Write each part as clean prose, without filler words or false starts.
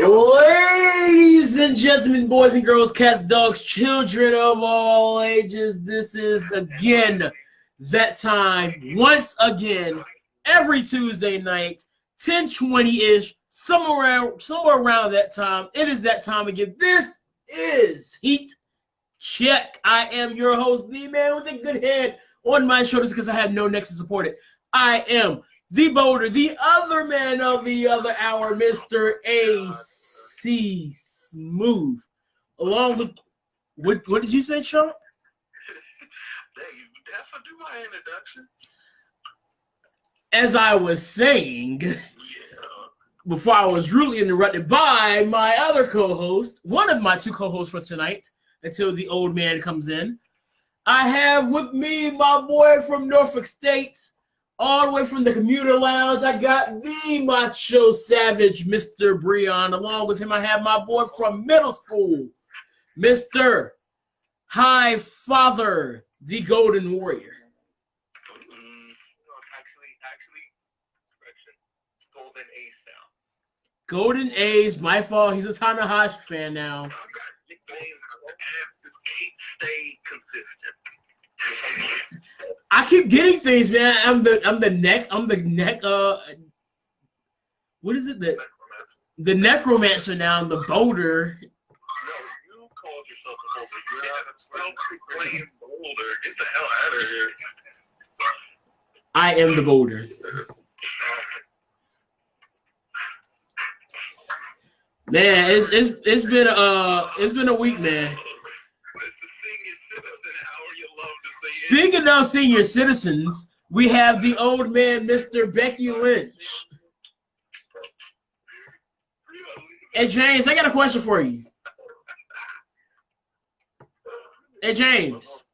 Ladies and gentlemen, boys and girls, cats, dogs, children of all ages, this is again that time. Once again, every Tuesday night, 10:20-ish, somewhere around that time. It is that time again. This is Heat Check. I am your host, the man with a good head on my shoulders because I have no neck to support it. I am the Boulder, the other man of the other hour, Mr. AC Smooth. Along with, what did you say, Sean? Definitely do my introduction. As I was saying, before I was rudely interrupted by my other co-host, one of my two co-hosts for tonight, until the old man comes in, I have with me my boy from Norfolk State, all the way from the commuter lounge. I got the macho savage, Mr. Breon. Along with him, I have my boy from middle school, Mr. High Father, the Golden Warrior. Actually, correction. Golden Ace now. Golden A's, my fault. He's a Tanahashi fan now. I got nicknames and just can't stay consistent. I keep getting things, man. I'm the neck. What is it? The necromancer now. I'm the Boulder. No, you called yourself a Boulder. You're not a self-proclaimed Boulder. Get the hell out of here. I am the Boulder. Man, it's been a week, man. Speaking of senior citizens, we have the old man, Mr. Becky Lynch. Hey, James, I got a question for you. Hey, James.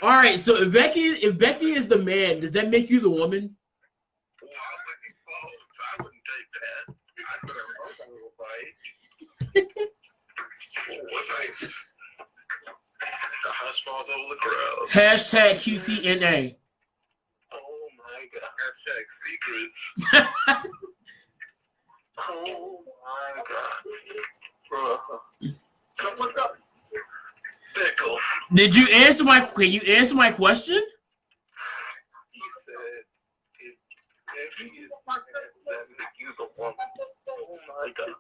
All right, so if Becky is the man, does that make you the woman? I wouldn't take that. What's nice? The hush falls over the crowd. Hashtag QTNA. Oh my god. Hashtag secrets. Oh my god. So what's up? Fickle. Can you answer my question? He said, if he is you the woman. Oh my god.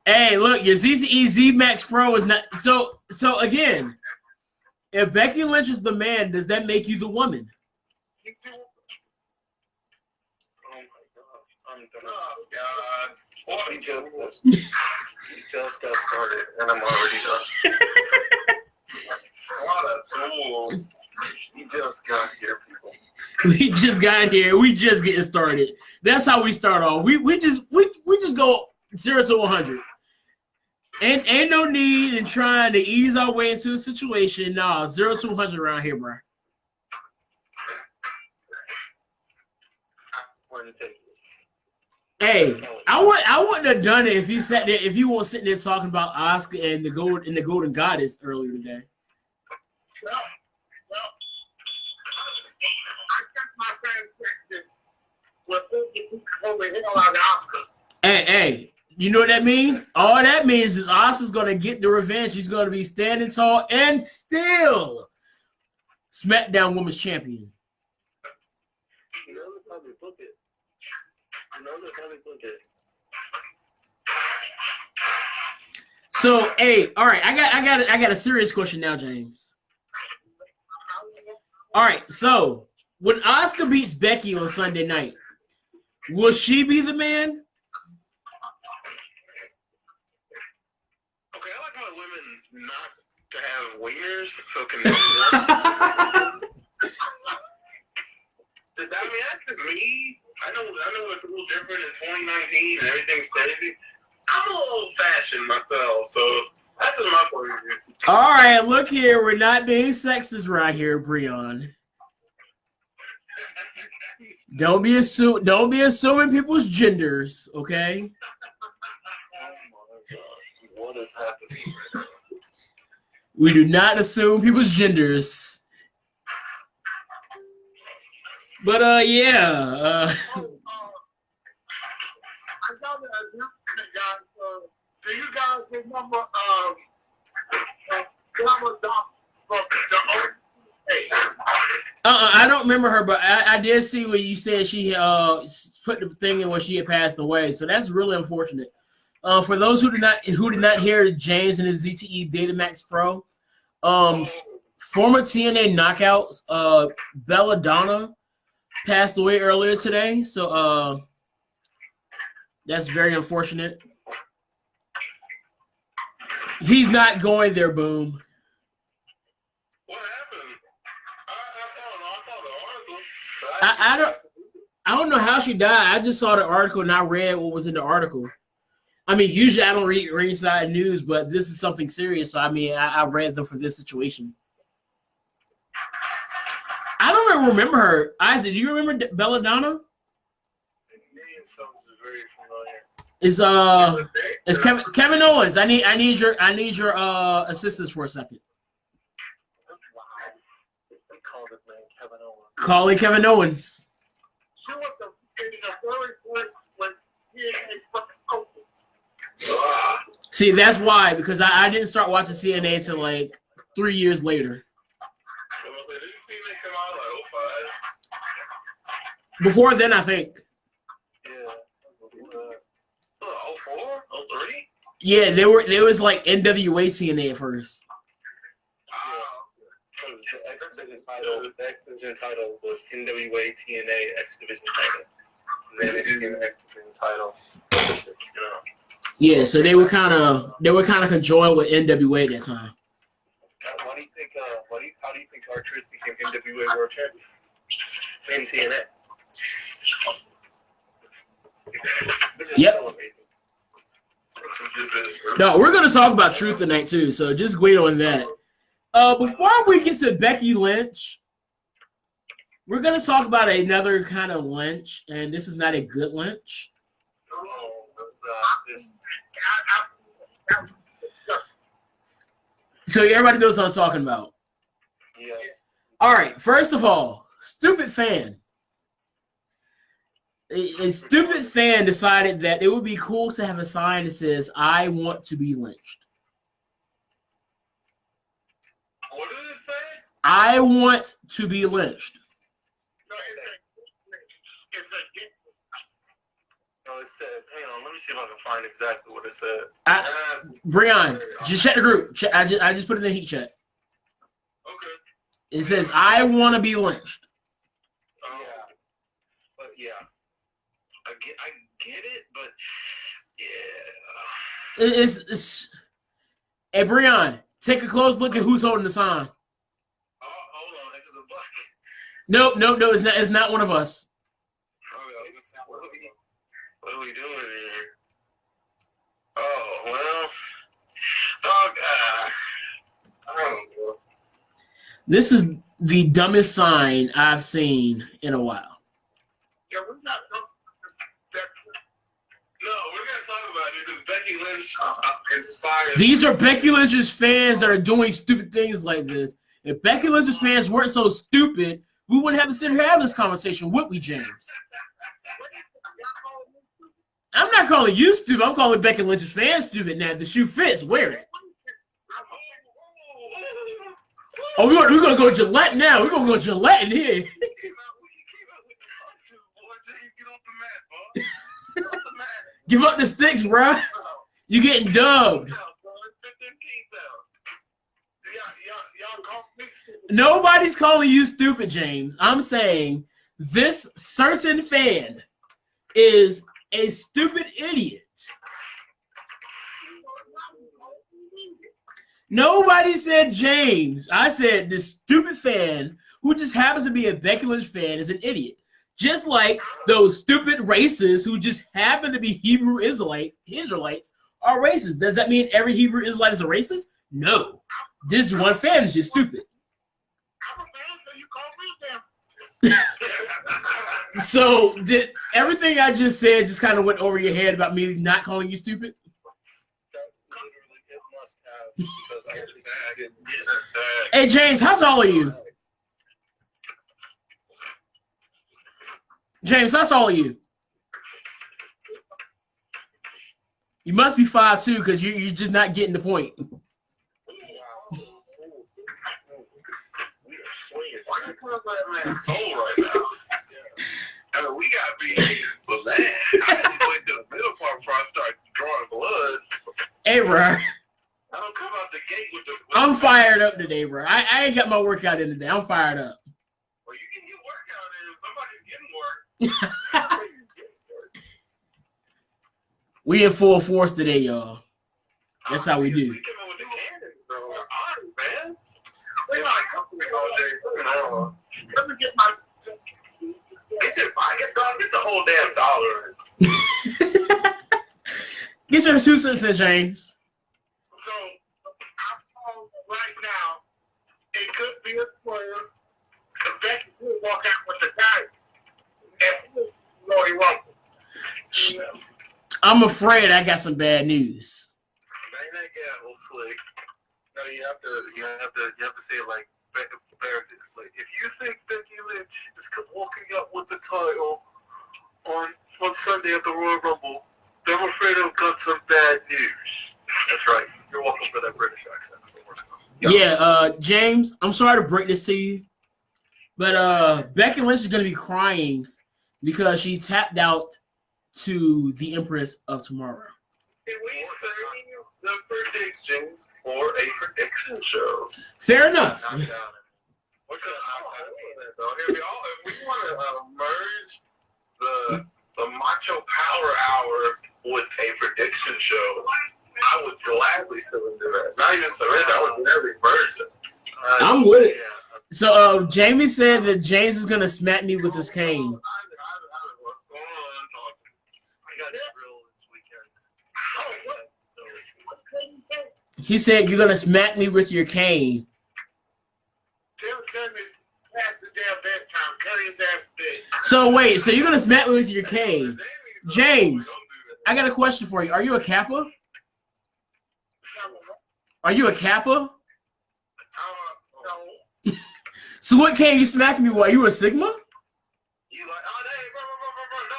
Hey, look, your ZZE Max Pro is not so again. If Becky Lynch is the man, does that make you the woman? Oh my god. I'm done. Oh god. Well, he just got started and I'm already done. What a tool. We just got here, people. We just got here. We just getting started. That's how we start off. We just go 0 to 100. Ain't no need in trying to ease our way into the situation. Nah, 0 to 100 around here, bro. Hey, I wouldn't have done it if he sat there. If you weren't sitting there talking about Oscar and the Golden Goddess earlier today. Well, I kept my same question with Oscar. Hey, you know what that means? All that means is Oscar's gonna get the revenge. He's gonna be standing tall and still SmackDown Women's Champion. You know how they book it. So, hey, all right, I got a serious question now, James. All right, so when Oscar beats Becky on Sunday night, will she be the man? Okay, I like my women not to have wieners, so can Does that mean that's just me? I know it's a little different in 2019 and everything's crazy. I'm a little old-fashioned myself, so that's just my point of view. All right, look here. We're not being sexist right here, Breon. Don't be assuming people's genders, okay? What is happening right now? We do not assume people's genders. But yeah. I know that Do you guys remember from the I don't remember her, but I did see where you said she put the thing in when she had passed away. So that's really unfortunate. For those who did not hear James and his ZTE Betamax Pro, former TNA knockouts Belladonna passed away earlier today. So that's very unfortunate. He's not going there, Boom. What happened? I saw the article. I don't know how she died. I just saw the article and I read what was in the article. I mean, usually I don't read ringside news, but this is something serious. So I mean, I read them for this situation. I don't even remember her. Isaac, do you remember Belladonna? It's Kevin Owens. I need your assistance for a second. Calling Kevin Owens. She was in the very place when TNA fucking opened. See, that's why, because I didn't start watching TNA until like 3 years later. Before then, I think. Yeah. 04? 03? Yeah, there was like NWA TNA at first. The X Division title was NWA TNA X Division title. And then it's the X Division title. Yeah, so they were kind of conjoined with NWA at that time. How do you think R-Truth became NWA World Champion? In TNA. Yep. No, we're gonna talk about Truth tonight too, so just wait on that. Before we get to Becky Lynch, we're gonna talk about another kind of lynch, and this is not a good lynch. So everybody knows what I'm talking about. Yeah. All right. First of all, stupid fan. A stupid fan decided that it would be cool to have a sign that says, "I want to be lynched." What did it say? I want to be lynched. No, it said, hang on, let me see if I can find exactly what it said. Brian, just check the group. I just put it in the heat check. Okay. It says, "I want to be lynched." Yeah. But yeah. I get it, but yeah. It's Hey, Brian, take a close look at who's holding the sign. Oh, hold on, it's a buck. No, it's not one of us. What are we doing here? Oh, well. Oh, God. I don't know. This is the dumbest sign I've seen in a while. Yeah, we're not talking about that. No, we're going to talk about it because Becky Lynch is inspired. These are Becky Lynch's fans that are doing stupid things like this. If Becky Lynch's fans weren't so stupid, we wouldn't have to sit here and have this conversation, would we, James? I'm not calling you stupid. I'm calling Becky Lynch's fans stupid. Now, the shoe fits. Wear it. Oh, we're gonna go Gillette now. We're gonna go Gillette in here. Give up the sticks, bro. You getting dubbed. Nobody's calling you stupid, James. I'm saying this certain fan is a stupid idiot. Nobody said James. I said this stupid fan who just happens to be a Becky Lynch fan is an idiot. Just like those stupid racists who just happen to be Hebrew Israelites are racist. Does that mean every Hebrew Israelite is a racist? No. This one fan is just stupid. So did everything I just said just kind of went over your head about me not calling you stupid? Hey James, how tall are you? James, how tall are you? You must be 5'2" because you're just not getting the point. Why you come up that man's soul right now? I mean, we gotta be, but man, I just wait to the middle part before I start drawing blood. Hey, bro. I don't come out the gate with the. I'm fired up today, bro. I ain't got my workout in today. I'm fired up. Well, you can get workout in. Somebody's getting work. We in full force today, y'all. That's how we do. We came in with the cannon, bro. All right, man. We like company all day. Let me get my. Get your pocket, dog. Get the whole damn dollar. Get your 2 cents in, James. So, I'm right now. It could be a player. The Becky could walk out with the title. And Lori Rumpel. I'm afraid I got some bad news. Man, that guy was slick. No, you have to say it like Americans. Like, if you think Becky Lynch is walking out with the title on Sunday at the Royal Rumble, then I'm afraid I've got some bad news. That's right. You're welcome for that British accent. Yeah, James, I'm sorry to break this to you, but Becky Lynch is going to be crying because she tapped out to the Empress of Tomorrow. Can we say the predictions for a prediction show? Fair enough. If we want to merge the Macho Power Hour with a prediction show, I would gladly surrender that. Not even surrender, I would never merge it. I'm with it. So Jamie said that James is going to smack me with his cane. What's going on? I got drill this weekend. He said you're going to smack me with your cane. Tell me past the damn bedtime. Carry his ass to bed. So wait, so you're going to smack me with your cane. James, I got a question for you. Are you a Kappa? Are you a Kappa? No. So what cane you smacking me with? Are you a Sigma? You like, oh, hey, bro, no.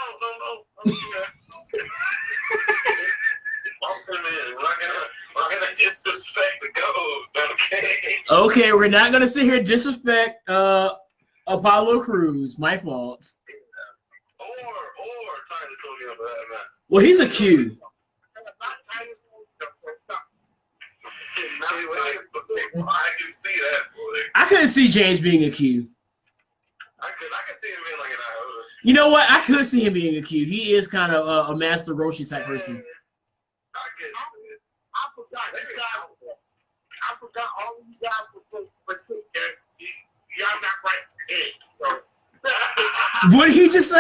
I'm coming in. We're gonna disrespect the goat, okay? Okay, we're not going to sit here and disrespect Apollo Crews. My fault. Or Titus O'Neil for that matter. Well, he's a Q. I can see that. I couldn't see James being a Q. I can see him being like an iota. You know what? I could see him being a Q. He is kind of a Master Roshi type person. I can see it. I forgot all you guys were y'all not right. So. What did he just say? I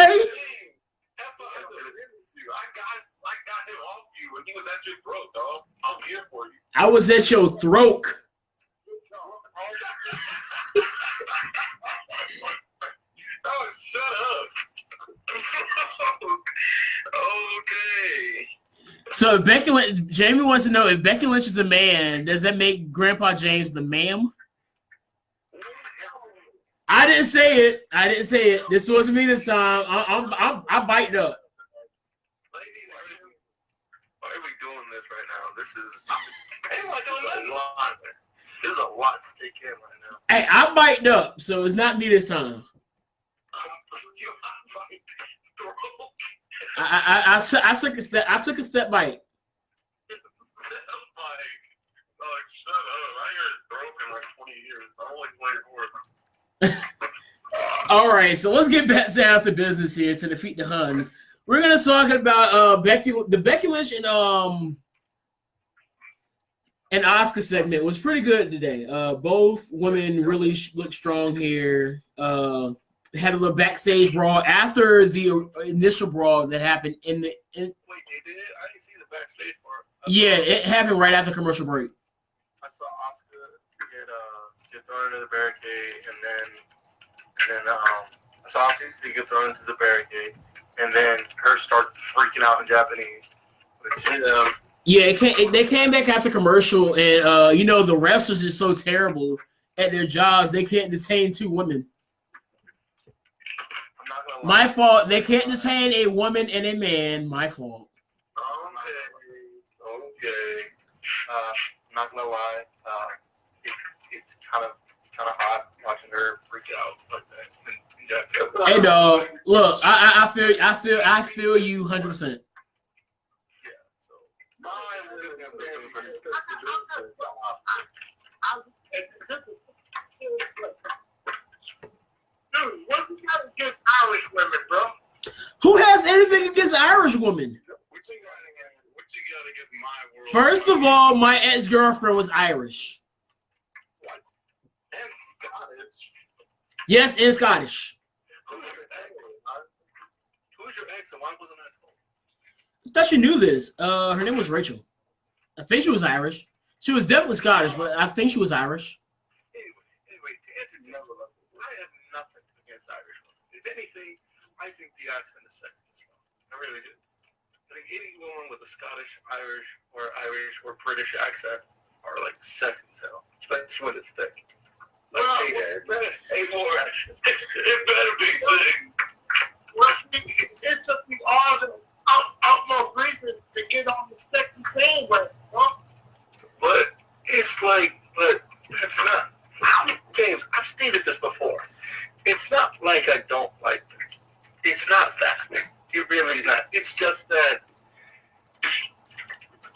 got him off you when he was at your throat, dog. I'm here for you. I was at your throat. Oh, shut up. Okay. So if Becky Lynch, Jamie wants to know if Becky Lynch is a man, does that make Grandpa James the ma'am? I didn't say it. This wasn't me this time. I bite up. Ladies, why are we doing this right now? This is a lot to take in right now. Hey, I bite up, so it's not me this time. I took a step. I took a step bite. Shut up! I heard broken like 20 years. I only played 4. All right, so let's get back down to business here to defeat the Huns. We're gonna talk about Becky Lynch and Asuka segment was pretty good today. Both women really looked strong here. Had a little backstage brawl after the initial brawl that happened in the. Wait, they did it? I didn't see the backstage part. Yeah, it happened right after commercial break. I saw Asuka get thrown into the barricade, and then I saw Asuka get thrown into the barricade, and then her start freaking out in Japanese. Yeah, they came back after commercial, and the refs was just so terrible at their jobs. They can't detain 2 women. My fault. They can't detain a woman and a man. My fault. Okay. Not gonna lie, it's kind of hot watching her freak out like that. Hey, dog. Look, I feel you 100%. Dude, what you got against Irish women, bro? Who has anything against Irish women? What you got against my world? First of all, my ex-girlfriend was Irish. What? And Scottish. Yes, and Scottish. Who's your ex and why wasn't I told? I thought you knew this. Her name was Rachel. I think she was Irish. She was definitely Scottish, but I think she was Irish. Anyway, to answer your question, I have nothing against Irish women. If anything, I think the accent is sexy as well. I really do. I think any woman with a Scottish, Irish, or British accent are like sexy as hell, especially when it's thick. Like, it better be sick. Well, it took me all the utmost reason to get on the second bandwagon, bro. But it's like, but it's not. James, I've stated this before. It's not like I don't like them. It's not that. It really is not. It's just that,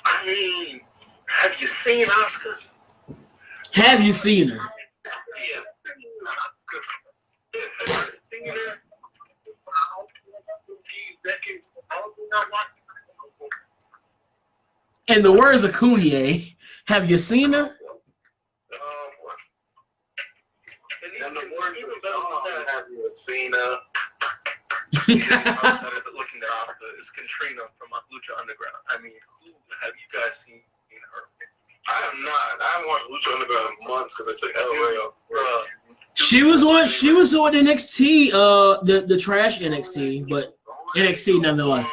I mean, have you seen Oscar? Have you seen her? Yes. Oscar. Have you seen her? In the words of Kanye, have you seen her? And the word even better than that, have you seen her? Looking at Oscar is Katrina from Lucha Underground. I mean, who have you guys seen her? I have not. I haven't watched Lucha Underground in months because I took LOL. She was on NXT, the trash NXT, but NXT nonetheless.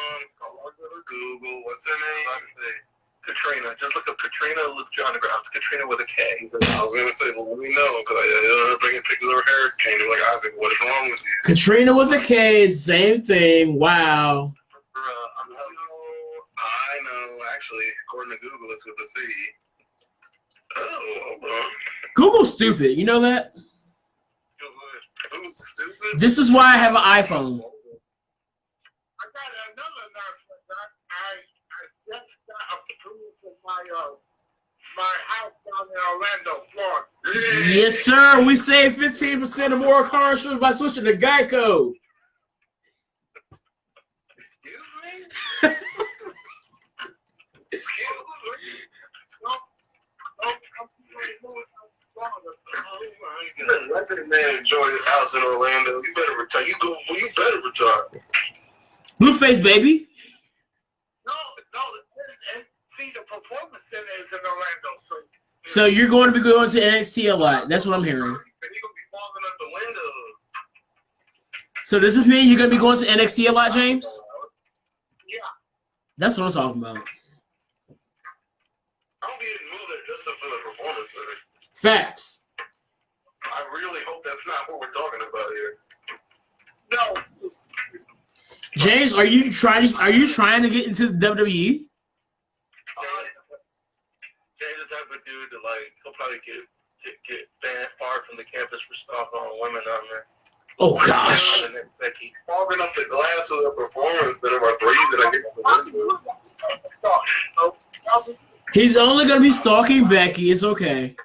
Google, what's her name? Katrina. Just look up Katrina Lucha Underground. Katrina with a K. I was gonna say, let me know because I bringing pictures of her hair. Came to like Isaac, what is wrong with you? Katrina with a K, same thing. Wow. I know. Actually, according to Google, it's with a C. Oh. Google's stupid. You know that? Google's stupid. This is why I have an iPhone. I got another announcement. I just got approved for my house down in Orlando, Florida. Yes, sir. We save 15% or more car insurance by switching to Geico. Excuse me? Excuse me? Let the man enjoy his house in Orlando. You better retire. You better retire. Blueface, baby. No. See, the performance center is in Orlando, So you're going to be going to NXT a lot. That's what I'm hearing. You're gonna be falling out the window. So does this mean you're going to be going to NXT a lot, James? Yeah. That's what I'm talking about. I don't even move there just for the performance center. Facts. I really hope that's not what we're talking about here. No. James, are you trying to get into the WWE? James is the type of dude that he'll probably get banned far from the campus for stalking on women down there. Oh gosh. He's fogging up the glass of the performance that of our three that I get. He's only gonna be stalking Becky. It's okay.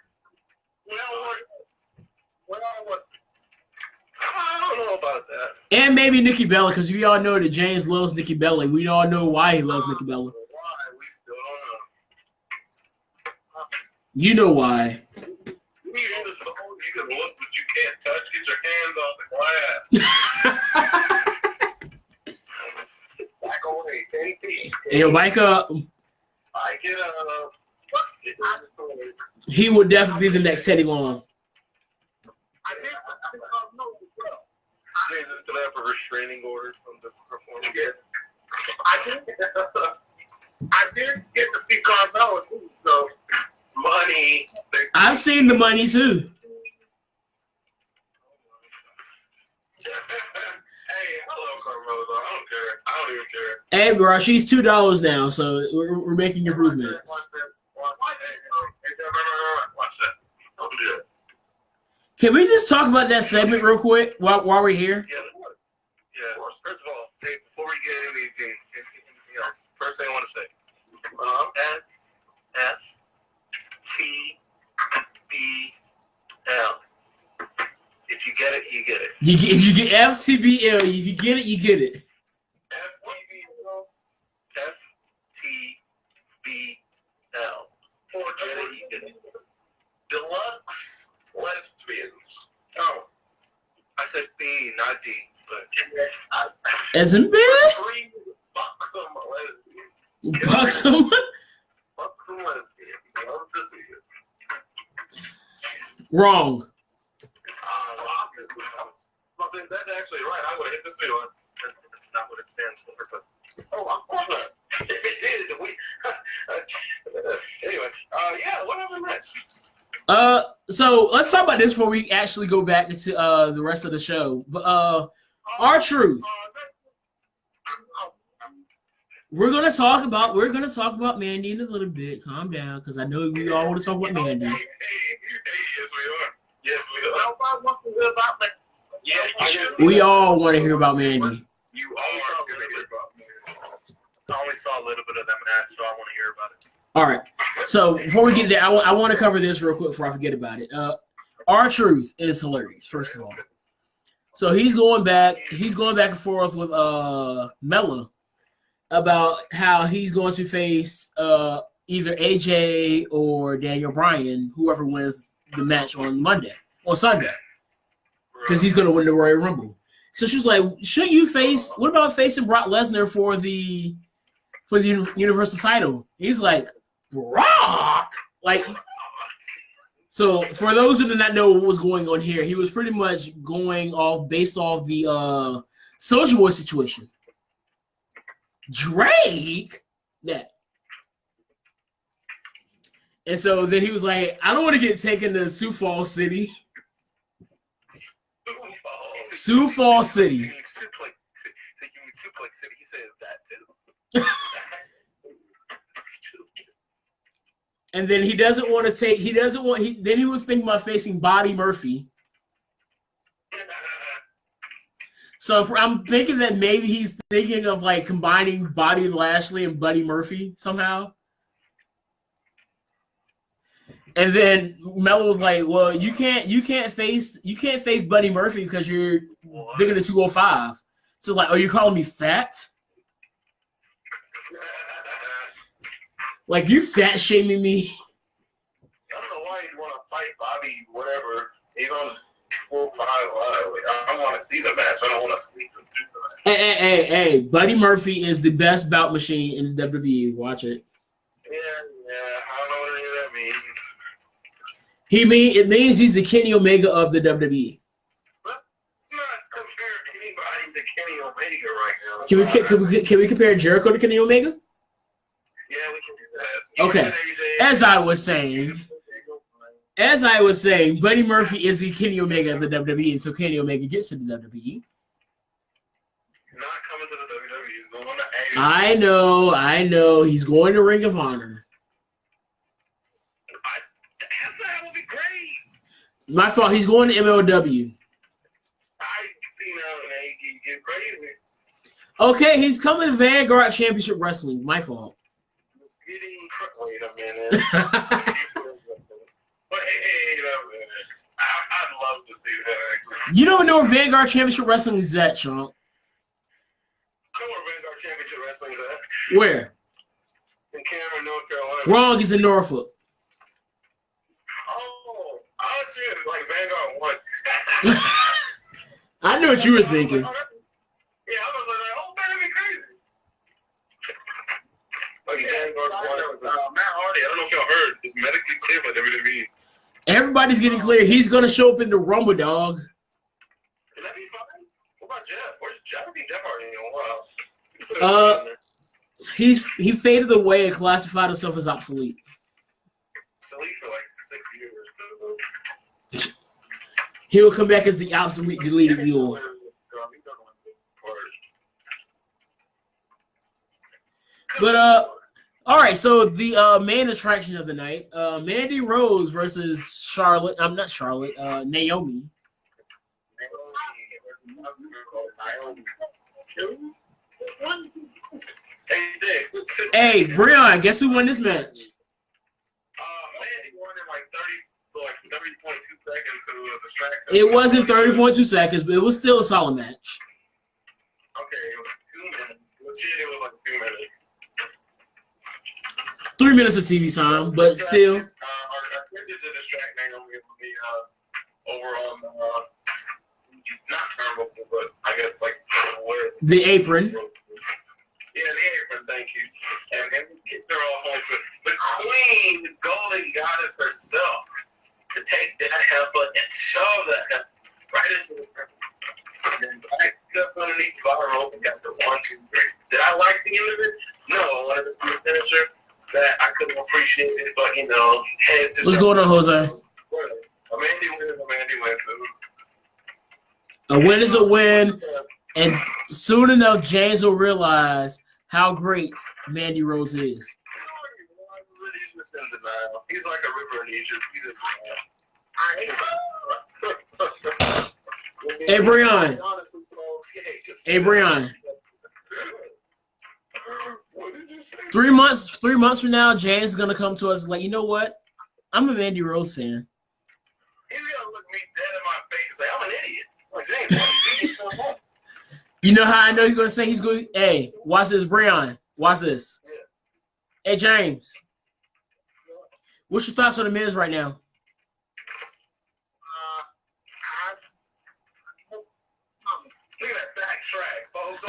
I don't know about that. And maybe Nikki Bella, because we all know that James loves Nikki Bella. We all know why he loves Nikki Bella. Why? We still don't know. You know why. You can look, but you can't touch. Get your hands off the glass. Back away, 10 feet. Hey, wake up. I get up. He would definitely be the next Teddy Long. I did no as well. James is gonna have a restraining order from the performance. I did get to see Carmella too, so Money. I've seen the money too. Hey, hello, Carmelo. I don't care. I don't even care. Hey, bro, she's $2 now, so we're making improvements. Watch that. Don't do that. Can we just talk about that segment real quick while we're here? Yeah. First of all, hey, before we get into anything else, first thing I want to say, FTBL. If you get it, you get it. If you get FTBL, if you get it, you get it. FTBL. You get it. Deluxe lesbians. Oh. I said B, not D. But As in bed? three buxom lesbians. Buxom? Buxom lesbians. Love to see it. Wrong. That's actually right. I would have hit the C one. That's not what it stands for. But of course not. If it did, we. Anyway, yeah. What happened next? So let's talk about this before we actually go back into the rest of the show. But R-Truth. We're gonna talk about Mandy in a little bit. Calm down, because I know we all want to talk about Mandy. Yes, we are. Yes, we are. Yeah, We all want to hear about Mandy. You are going to hear about me. I only saw a little bit of that match, so I want to hear about it. All right. So before we get there, I want to cover this real quick before I forget about it. R-Truth is hilarious, first of all. So he's going back and forth with Mella about how he's going to face either AJ or Daniel Bryan, whoever wins the match on Sunday. Because he's going to win the Royal Rumble. So she was like, what about facing Brock Lesnar for the Universal title? He's like, Brock? Like, so for those who did not know what was going on here, he was pretty much going off based off the Soulja Boy situation. Drake? That. And so then he was like, I don't want to get taken to Sioux Falls City. Sioux Falls City. Suplex City. He says that too. And then he was thinking about facing Buddy Murphy. So I'm thinking that maybe he's thinking of like combining Bobby Lashley and Buddy Murphy somehow. And then Melo was like, "Well, you can't face Buddy Murphy because you're bigger than 205." So like, are you calling me fat? Like you fat shaming me? I don't know why you want to fight Bobby. Whatever. He's on 4-5 Live. I want to see the match. I don't want to sleep him through the match. Hey! Buddy Murphy is the best bout machine in WWE. Watch it. Yeah. I don't know what any of that means. It means he's the Kenny Omega of the WWE. Let's not compare anybody to Kenny Omega right now. Can we compare Jericho to Kenny Omega? Yeah, we can do that. Okay. As I was saying, Buddy Murphy is the Kenny Omega of the WWE, and so Kenny Omega gets to the WWE. Not coming to the WWE. He's going to AEW. I know. He's going to Ring of Honor. That would be great. My fault. He's going to MLW. I see now, man. You get crazy. Okay, he's coming to Vanguard Championship Wrestling. My fault. Wait a minute. Wait a minute. I'd love to see that, actually. You don't know where Vanguard Championship Wrestling is at, Chunk. I know where Vanguard Championship Wrestling is at. Where? In Cameron, North Carolina. Wrong, it's in Norfolk. Oh, I see it like Vanguard 1. I knew what you were thinking. Yeah, I was like, oh, that'd be crazy. Like Vanguard 1. Matt Hardy, I don't know if y'all heard, is medically cleared by WWE. Everybody's getting clear. He's going to show up in the Rumble, dog. Can that be fine? What about Jeff? Where's Jeff? I think Jeff Hardy in a while. He faded away and classified himself as obsolete. Obsolete for like 6 years. He will come back as the obsolete deleted mule. But all right. So the main attraction of the night, Mandy Rose versus Charlotte. I'm not Charlotte. Naomi. Hey, Breon, guess who won this match? Mandy won in like 30.2 seconds because it was a distraction. It wasn't 30.2 seconds, but it was still a solid match. Okay, it was 2 minutes. Legit, it was like 2 minutes. 3 minutes of TV time, but still. I attempted to distract Naomi from the overall, not turnbuckle, but I guess like what? The apron. Yeah, the apron, thank you. And then we kicked her off on the queen, the golden goddess herself, to take that heifer and shove that heifer right into the front. And then backed up underneath the bottom rope and got the 1, 2, 3. Did I like the end of it? No, I wanted to be a finisher that I couldn't appreciate it, but heads to What's going on, Jose? Mandy wins. A win is a win, and soon enough, James will realize how great Mandy Rose is. He's just in denial. He's like a river in Egypt. He's in denial. Hey, Breon. Hey, Breon. 3 months from now, James is gonna come to us like, you know what? I'm a Mandy Rose fan. He's gonna look me dead in my face and say, I'm an idiot. Like, James, You know how I know he's gonna say he's going? Hey, watch this, Breon. Watch this. Yeah. Hey, James. What's your thoughts on the Miz right now? Look at that backtrack, folks.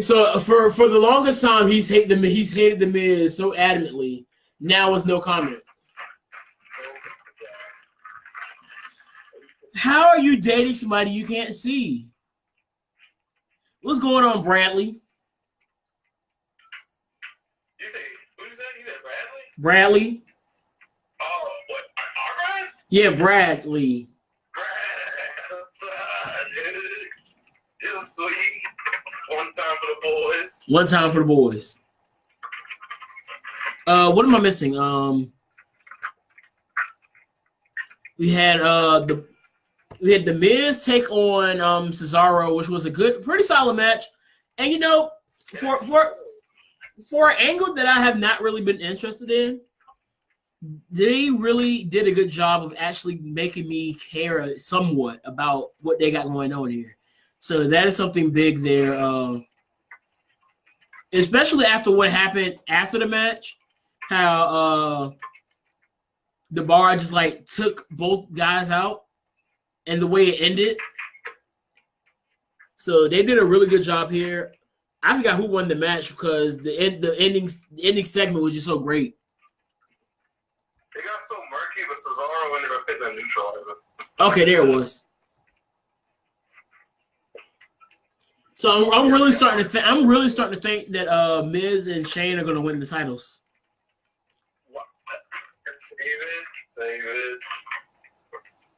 So for the longest time, he's hated the Miz so adamantly. Now it's no comment. How are you dating somebody you can't see? What's going on, Bradley? You say, who you said? You said Bradley? Bradley? Oh, what? All right? Yeah, Bradley. Dude, sweet. One time for the boys. One time for the boys. What am I missing? We had the Miz take on Cesaro, which was a pretty solid match. And for an angle that I have not really been interested in, they really did a good job of actually making me care somewhat about what they got going on here. So that is something big there. Especially after what happened after the match, how the bar just like took both guys out and the way it ended. So they did a really good job here. I forgot who won the match because the ending segment was just so great. It got so murky, but Cesaro ended up hitting a neutral. Okay, there it was. So I'm really starting to think that Miz and Shane are going to win the titles. Save it.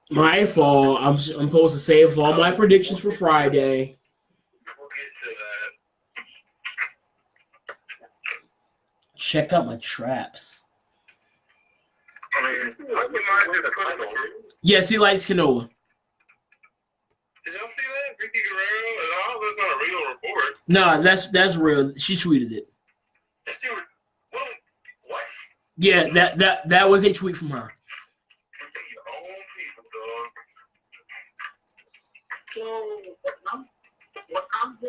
My fault. I'm supposed to save all my predictions for Friday. We'll get to that. Check out my traps. I mean, I wouldn't mind doing a title. Yes, he likes Kanoa. Did y'all see that? Vicky Guerrero? And all that's not a real report. No, that's real. She tweeted it. What? Yeah, that was a tweet from her. Your own people, dog.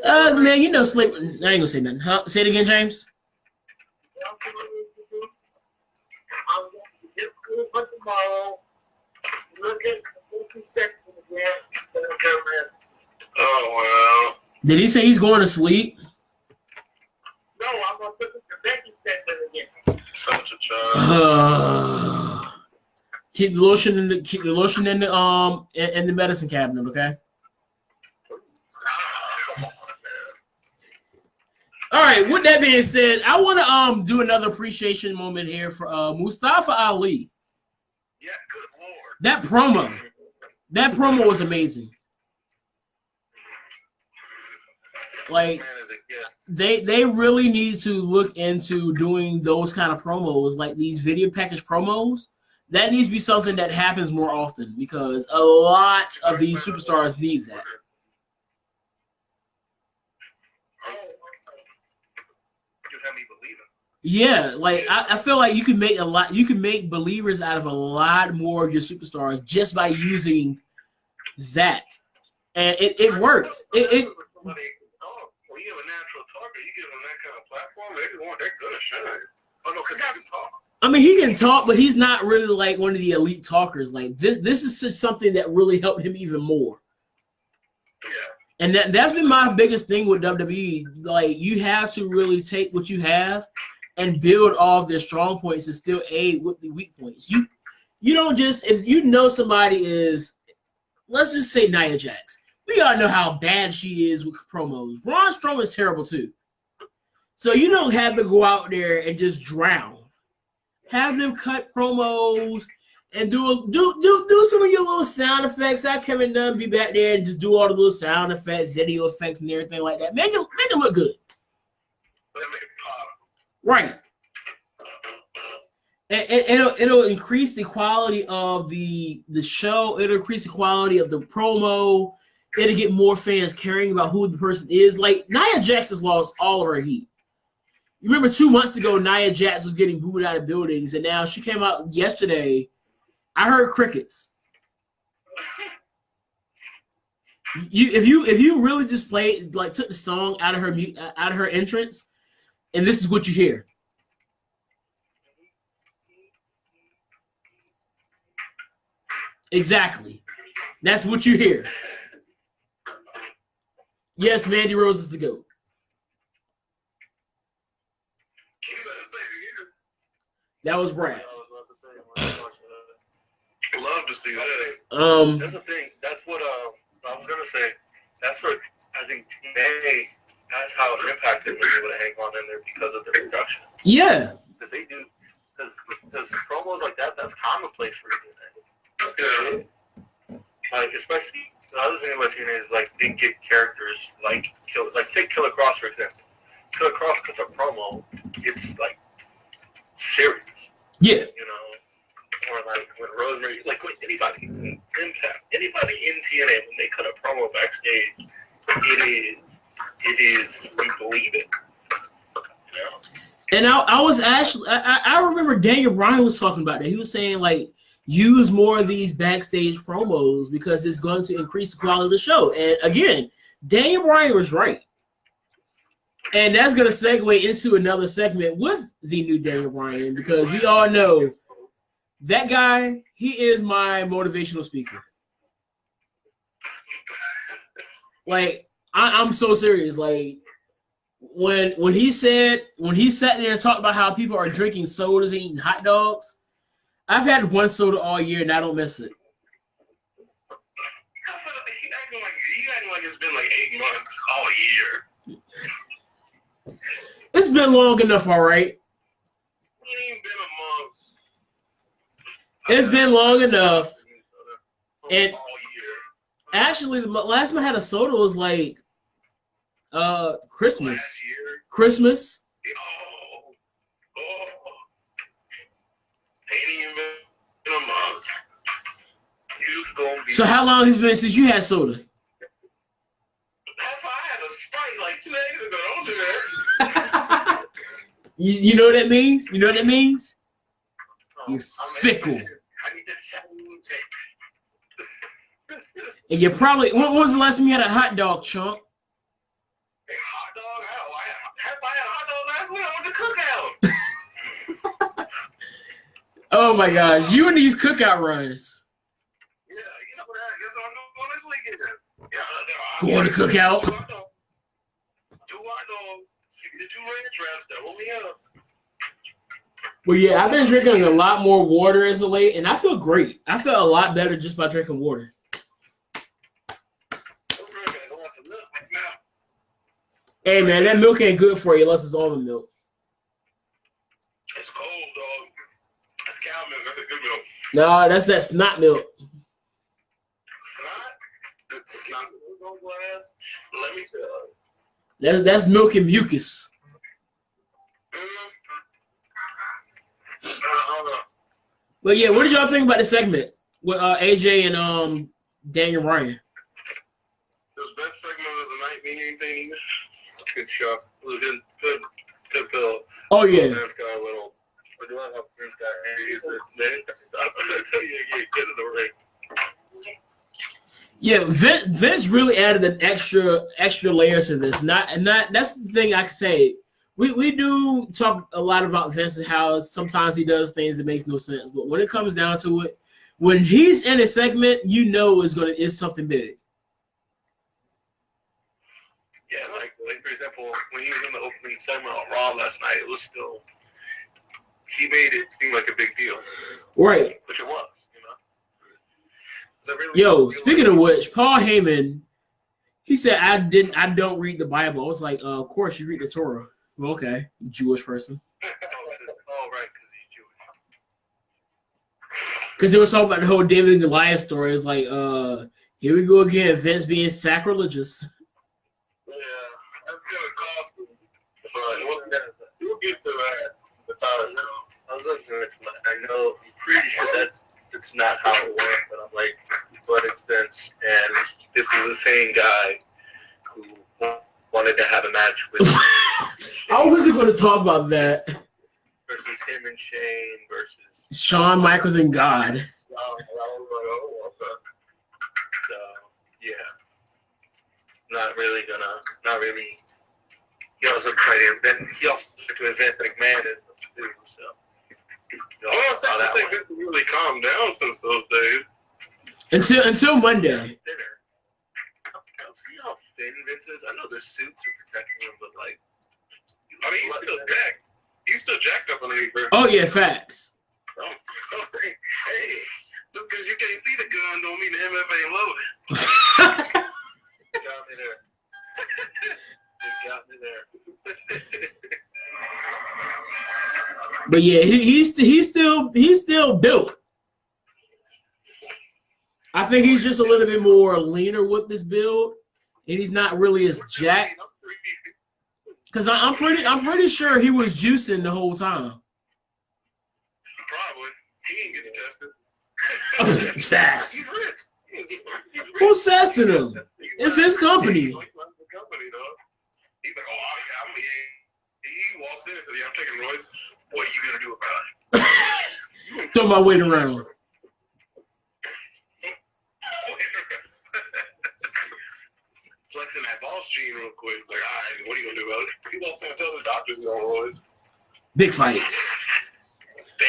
So, Man, you know, sleep. I ain't gonna say nothing. Huh? Say it again, James. I'm going to get good for tomorrow. Look at the section again. Oh, well. Did he say he's going to sleep? No, I'm going to put the Becky segment again. Such a child. Keep the lotion in the medicine cabinet, okay? All right. With that being said, I want to do another appreciation moment here for Mustafa Ali. Yeah, good lord. That promo was amazing. Like Man is a gift. they really need to look into doing those kind of promos, like these video package promos. That needs to be something that happens more often because a lot of these superstars need that. Just have me believe it. Yeah, like I feel like you can make a lot. You can make believers out of a lot more of your superstars just by using that, and it works. When you have a natural talker, you give them that kind of platform, they're gonna shine. Oh no, because they can talk. I mean, he can talk, but he's not really like one of the elite talkers. Like this is just something that really helped him even more. Yeah. And that's been my biggest thing with WWE. Like you have to really take what you have and build off their strong points and still aid with the weak points. You don't just, if you know somebody is, let's just say Nia Jax. We all know how bad she is with promos. Braun Strowman is terrible too. So you don't have to go out there and just drown. Have them cut promos and do some of your little sound effects. Have Kevin Dunn be back there and just do all the little sound effects, video effects, and everything like that. Make it look good. Let me pop. Right. And it'll increase the quality of the show. It'll increase the quality of the promo. It'll get more fans caring about who the person is. Like Nia Jax has lost all of her heat. You remember 2 months ago, Nia Jax was getting booed out of buildings, and now she came out yesterday. I heard crickets. If you really just played, like, took the song out of her entrance, and this is what you hear. Exactly. That's what you hear. Yes, Mandy Rose is the GOAT. That was Brad. Love to see that. That's the thing. That's what I was gonna say. That's what I think TNA. That's how Impact is able to hang on in there because of the production. Yeah. Because they do. Because promos like that, that's commonplace for TNA. Yeah. Like especially the other thing about TNA is like they get characters like take Killer Cross for example. Killer Cross cuts a promo. It's like serious. Yeah. You know, or like when Rosemary, like when anybody in Impact, anybody in TNA, when they cut a promo backstage, it is, we believe it. You know? And I was actually, I remember Daniel Bryan was talking about that. He was saying, like, use more of these backstage promos because it's going to increase the quality of the show. And again, Daniel Bryan was right. And that's going to segue into another segment with the new Daniel Bryan because we all know that guy, he is my motivational speaker. Like, I'm so serious. Like, when he sat there and talked about how people are drinking sodas and eating hot dogs, I've had one soda all year and I don't miss it. You acting like it's been like 8 months all year. It's been long enough, all right. It ain't been a month. It's been long enough. And all year. actually, the last time I had a soda was like Christmas. Last year. Christmas. Oh. Ain't even been a month. You gonna be. So how long has it been since you had soda? If I had a Sprite like 2 days ago, don't do that. You know what that means? You know what that means? You fickle. I need to check. And you probably, when was the last time you had a hot dog, chunk? A hot dog? Hell, I had a hot dog last week. I went to cookout. Oh my gosh, you and these cookout runs. Yeah, you know what? Guess what I'm doing this weekend? Yeah, Going to cookout. 2 hot dogs. Give me the 2 ranch wraps. Double me up. Well, yeah, I've been drinking a lot more water as of late, and I feel great. I feel a lot better just by drinking water. Hey, man, that milk ain't good for you unless it's almond milk. It's cold, dog. That's cow milk. That's a good milk. No, that's that snot milk. Snot? It's not glass. Let me tell you. That's milk and mucus. I don't know. But yeah, what did y'all think about the segment with AJ and Daniel Bryan? It was best segment of the night, mean anything either. Good show. It was good bill. Oh yeah. Vince got a little. But do I have Vince got angry? He said, "Man, I'm gonna tell you, get in the ring." Yeah, Vince really added an extra layers to this. Not that's the thing I can say. We do talk a lot about Vince and how sometimes he does things that makes no sense. But when it comes down to it, when he's in a segment, you know it's something big. Yeah, like for example, when he was in the opening segment on Raw last night, it was still he made it seem like a big deal, Right. which it was, you know. So really Yo, speaking of which, Paul Heyman, he said I don't read the Bible. I was like, of course you read the Torah. Well, okay, Jewish person. oh right, because he's Jewish. Because they were talking about the whole David and Goliath story. It's like, here we go again, Vince being sacrilegious. Yeah, that's gonna cost him. But we'll get to that. The time. I was looking at it. I know. I'm pretty sure that's not how it works. But I'm like, but it's Vince, and this is the same guy who wanted to have a match with. I wasn't going to talk about that. Versus him and Shane versus Shawn Michaels and God. So yeah, not really. He also tried to invent. He also tried to invent McMahon as a dude. So well, it's not to say Vince really calmed down since those days. Until Monday. Thinner. See how thin Vince is? I know the suits are protecting him, but like, I mean, he's still jacked up on the apron. Oh yeah, facts. Hey, just because you can't see the gun don't mean the MF ain't loaded. You got me there. You got me there. But yeah, he's still built. I think he's just a little bit more leaner with this build, and he's not really as jacked. Cause I'm pretty sure he was juicing the whole time. Probably. He ain't getting tested. Facts. He's rich. Who's testing him? It's his company. He's like the company, though. He's like, oh, yeah, he walks in and says, yeah, I'm taking Royce. What are you going to do about it? Throw my weight around. Flexing that boss gene real quick. Like, all right, what are you going to do about it? He walks in and tells the doctors he's on Royce. Big fights.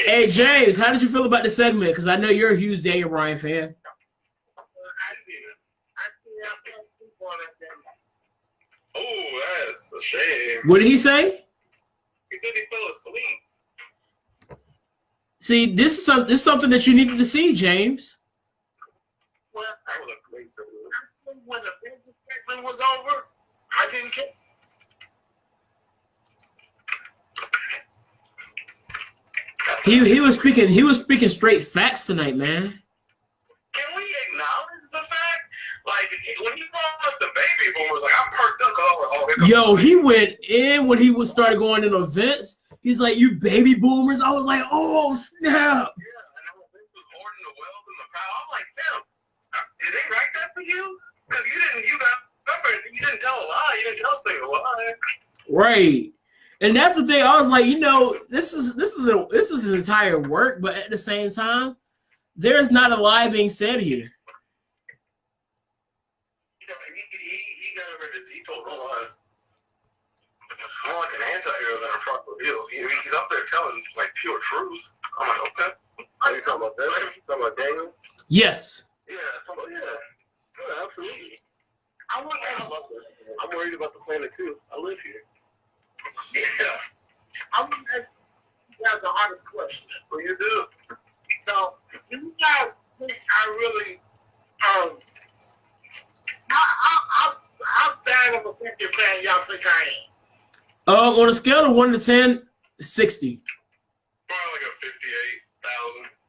Hey, James, how did you feel about the segment? Because I know you're a huge Daniel Bryan fan. Oh, that's a shame. What did he say? He said he fell asleep. See, this is something that you needed to see, James. Well, That was a great segment. when the business segment was over, I didn't care. He was speaking straight facts tonight, man. Can we acknowledge the fact? Like, when you brought up the baby boomers, like, I perked up. Oh, Yo, he went in when he started going in events. He's like, you baby boomers. I was like, oh, snap. Yeah, and Vince was hoarding the wealth in the crowd. I'm like, damn, did they write that for you? Because you didn't tell a lie. You didn't tell a single lie. Right. And that's the thing. I was like, this is his entire work, but at the same time, there's not a lie being said here. He got over it. He told no lies. More like an anti-hero than a proper heel. He's up there telling like pure truth. I'm like, okay. Are you talking about that? You talking about Daniel? Yes. Yeah. Yeah, absolutely. I want to I'm worried about the planet too. I live here. Yeah. I want to ask you guys the hardest question. What you do? So, do you guys think I really, how bad of a picture fan y'all think I am? On a scale of 1 to 10, 60. Probably like a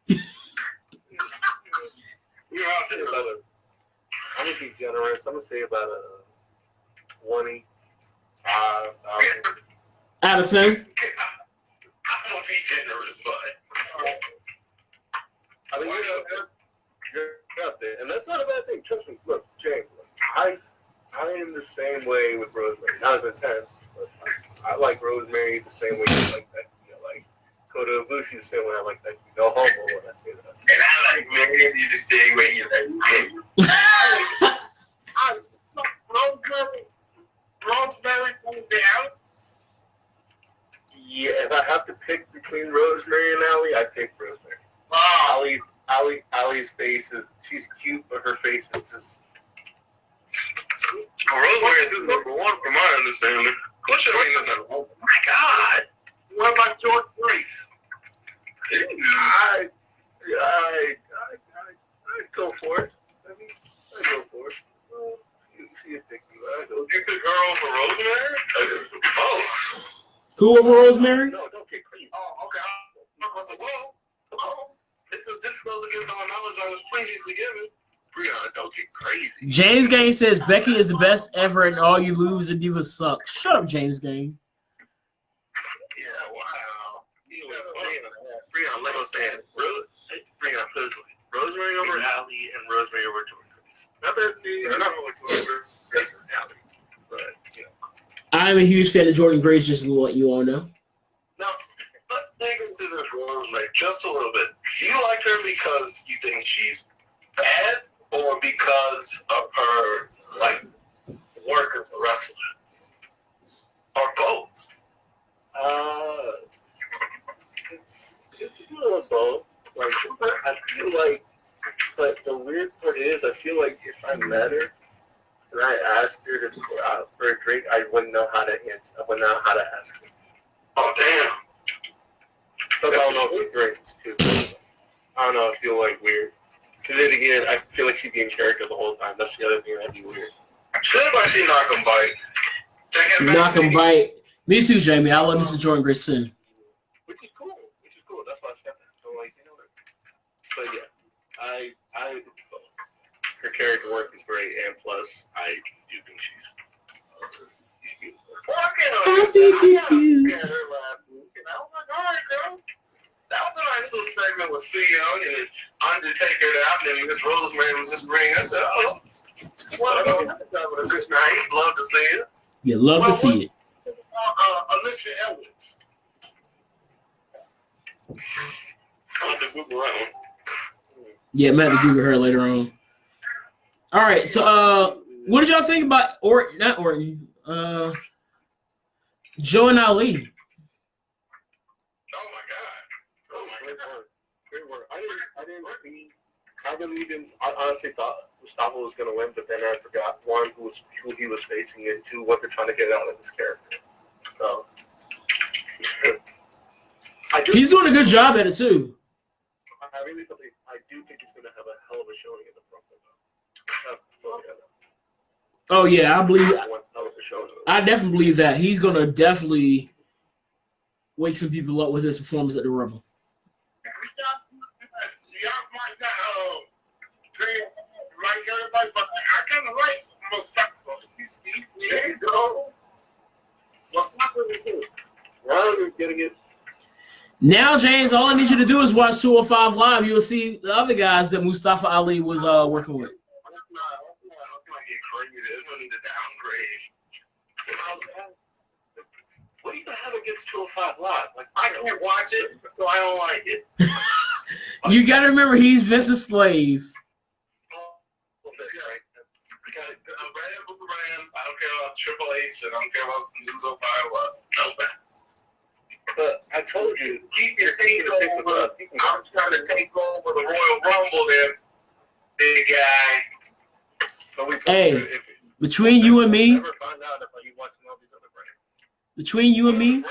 58,000. You're out there, brother. I'm gonna be generous. I'm gonna say about a 20. Out of 10? I don't be generous, but I mean, you're up there, and that's not a bad thing. Trust me. Look, James, I am the same way with Rosemary. Not as intense, but I like Rosemary the same way you like that. Like Kota Ibushi the same way I like that. No homo when I say that. And I like Mary the same way you like me. Rosemary goes down. Yeah, if I have to pick between Rosemary and Allie, I pick Rosemary. Wow. Allie's face is, she's cute, but her face is just. Rosemary is number one from my understanding. What should I mean? Oh my God. What about George Grace? I go for it. I go for it. She a dick. You pick girl for Rosemary? Oh. Who over Rosemary? No, don't get crazy. Oh, okay. I was like, whoa. This goes against all knowledge I was previously given. Brianna, don't get crazy. James Gang says Becky is the best ever and all you lose and divas suck. Shut up, James Gang. Yeah, wow. Brianna, let us say it. Brianna, please. Rosemary over Allie and Rosemary over Jordan Grace. Not that they're not only over Grace and Allie, but, you know. I'm a huge fan of Jordan Grace, just to let you all know. Now, let's dig into this Rosemary just a little bit. Do you like her because you think she's bad or because of her, like, work as a wrestler? Or both? It's a little of both. Like, I feel like, but the weird part is, I feel like if I met her and I asked her to go out for a drink, I wouldn't know how to answer. I wouldn't know how to ask her. Oh, damn. But I don't know if she drinks too. I don't know. I feel like weird. Because then again, I feel like she'd be in character the whole time. That's the other thing that'd be weird. Should I see knock 'em bite? Knock 'em bite. Me too, Jamie. I love Mr. Jordan Grace too. Which is cool. That's why I said that. So like, you know. But yeah, I her character work is great, and plus, I do think she's beautiful. I think you're cute. Yeah, her last week, and I was like, all right, girl. That was a nice little segment with Theo and Undertaker out, and then Miss Rosemary was just bringing us. Oh, well, having a good night. Love to see it. You love to see it. Alicia Edwards. I want to Google that one. Yeah, I'm going to Google her later on. All right, so what did y'all think about Orton? Not Orton. Joe and Ali. Oh my God. Great work. I didn't see. I really didn't. I honestly thought Mustafa was going to win, but then I forgot one who he was facing, and two what they're trying to get out of this character. So He's doing a good job at it too. I really believe. I do think he's going to have a hell of a showing in the Brooklyn. Oh yeah, I believe. One hell of a showing. I definitely believe that he's gonna definitely wake some people up with his performance at the Rumble. Y'all might not like everybody, but I kind of like Mustafa. There you go. Mustafa is good. Now you're getting it. Now, James, all I need you to do is watch 205 Live. You will see the other guys that Mustafa Ali was working with. That's not get crazy. It's going to need to downgrade. What do you have against 205 Live? Like, I can't watch it, so I don't like it. You got to remember, he's Vince's slave. I'm ready for the Rams. I don't care about Triple H, and I don't care about Snuzo Iowa. No thanks. But I told you, Keep your team over. I'm trying to take over the Royal Rumble there, big guy. but we told Hey, you if between you and me, never find out if you watching all these other brands. between you and me, Rams,